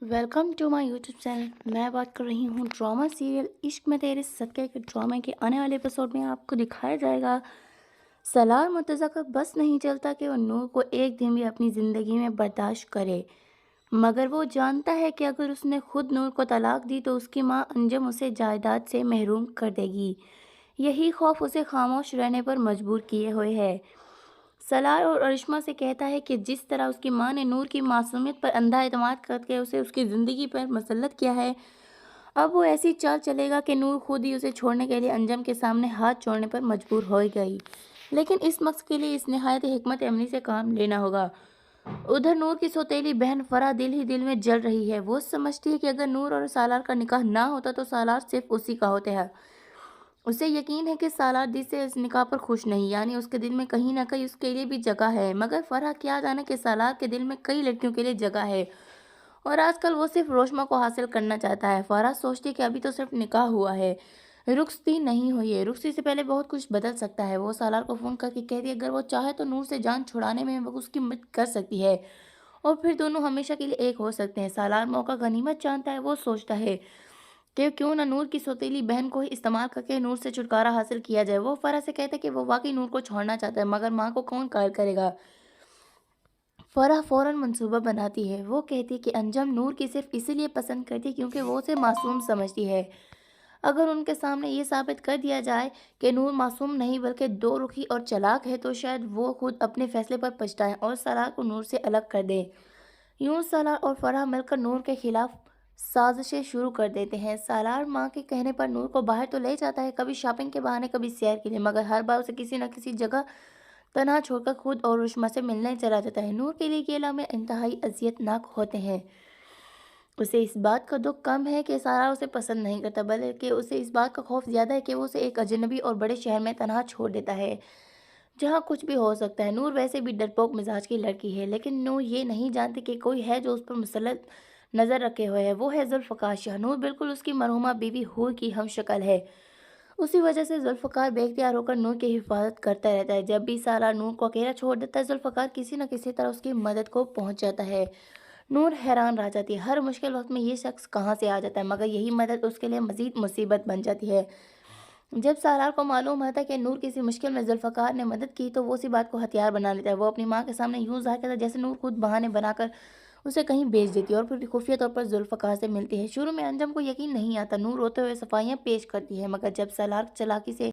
Welcome to my YouTube channel. मैं बात कर रही हूँ ड्रामा सीरियल इश्क में तेरे सदके के ड्रामे के आने वाले एपिसोड में आपको दिखाया जाएगा सलार मुर्तज़ा का बस नहीं चलता कि वो नूर को एक दिन भी अपनी ज़िंदगी में बर्दाश्त करे, मगर वो जानता है कि अगर उसने खुद नूर को तलाक दी तो उसकी माँ अंजम उसे जायदाद से महरूम कर देगी। यही खौफ उसे खामोश रहने पर मजबूर किए हुए है। सलार और अरिश्मा से कहता है कि जिस तरह उसकी माँ ने नूर की मासूमियत पर अंधा एतमाद करके उसे उसकी ज़िंदगी पर मसल्लत किया है, अब वो ऐसी चाल चलेगा कि नूर खुद ही उसे छोड़ने के लिए अंजम के सामने हाथ जोड़ने पर मजबूर हो गई। लेकिन इस मकसद के लिए इस नहायत हिकमत अमली से काम लेना होगा। उधर नूर की सौतेली बहन फराह दिल ही दिल में जल रही है। वो समझती है कि अगर नूर और सालार का निकाह ना होता तो सालार सिर्फ उसी का होता है। उसे यकीन है कि सालार दी से इस निकाह पर खुश नहीं, यानी उसके दिल में कहीं ना कहीं उसके लिए भी जगह है। मगर फरहा क्या जाने कि सालार के दिल में कई लड़कियों के लिए जगह है और आजकल वो सिर्फ रोशमा को हासिल करना चाहता है। फरहा सोचती कि अभी तो सिर्फ निकाह हुआ है, रुखसती नहीं हुई है। रुखसती से पहले बहुत कुछ बदल सकता है। वो सालार को फ़ोन करके कहती है अगर वो चाहे तो नूर से जान छुड़ाने में वो उसकी मदद कर सकती है और फिर दोनों हमेशा के लिए एक हो सकते हैं। सालार मौका गनीमत जानता है। वो सोचता है कि क्यों ना नूर की सौतेली बहन को ही इस्तेमाल करके नूर से छुटकारा हासिल किया जाए। वो फरहा से कहता है कि वो वाकई नूर को छोड़ना चाहता है, मगर माँ को कौन कायल करेगा। फरहा फौरन मंसूबा बनाती है। वो कहती है कि अंजम नूर की सिर्फ इसीलिए पसंद करती है क्योंकि वो उसे मासूम समझती है। अगर उनके सामने ये साबित कर दिया जाए कि नूर मासूम नहीं बल्कि दो रुखी और चालाक है तो शायद वो खुद अपने फैसले पर पछताए और सालार को नूर से अलग कर दे। यूं सालार और फराह मिलकर नूर के खिलाफ साजिशें शुरू कर देते हैं। सालार माँ के कहने पर नूर को बाहर तो ले जाता है, कभी शॉपिंग के बहाने कभी सैर के लिए, मगर हर बार उसे किसी न किसी जगह तनहा छोड़कर खुद और रुश्मा से मिलने चला जाता है। नूर के लिए ये लम्हे इंतहाई अजियतनाक होते हैं। उसे इस बात का दुख कम है कि सारा उसे पसंद नहीं करता, बल्कि उसे इस बात का खौफ ज़्यादा है कि वो उसे एक अजनबी और बड़े शहर में तनहा छोड़ देता है जहाँ कुछ भी हो सकता है। नूर वैसे भी डरपोक मिजाज की लड़की है, लेकिन नूर ये नहीं जानती कि कोई है जो उस पर मुसल्लत नज़र रखे हुए है। वो है जुल्फ़कार शाह। नूर बिल्कुल उसकी मरहुमा बीवी हूर की हम शक्ल है। उसी वजह से जुल्फ़कार बेख्तियार होकर नूर की हिफाजत करता रहता है। जब भी सारा नूर को अकेला छोड़ देता है, जुल्फ़कार किसी न किसी तरह उसकी मदद को पहुंच जाता है। नूर हैरान रह जाती है, हर मुश्किल वक्त में ये शख्स कहाँ से आ जाता है, मगर यही मदद उसके लिए मज़ीद मुसीबत बन जाती है। जब सालार को मालूम होता है कि नूर किसी मुश्किल में जुल्फ़कार ने मदद की तो वो उसी बात को हथियार बना लेता है। वो अपनी माँ के सामने यूँ ज़ाहिर करता है जैसे नूर खुद बहाने बनाकर उसे कहीं भेज देती है और फिर खुफिया तौर पर जुल्फ़कार से मिलती है। शुरू में अंजम को यकीन नहीं आता। नूर रोते हुए सफाइयाँ पेश करती है, मगर जब सालार चालाकी से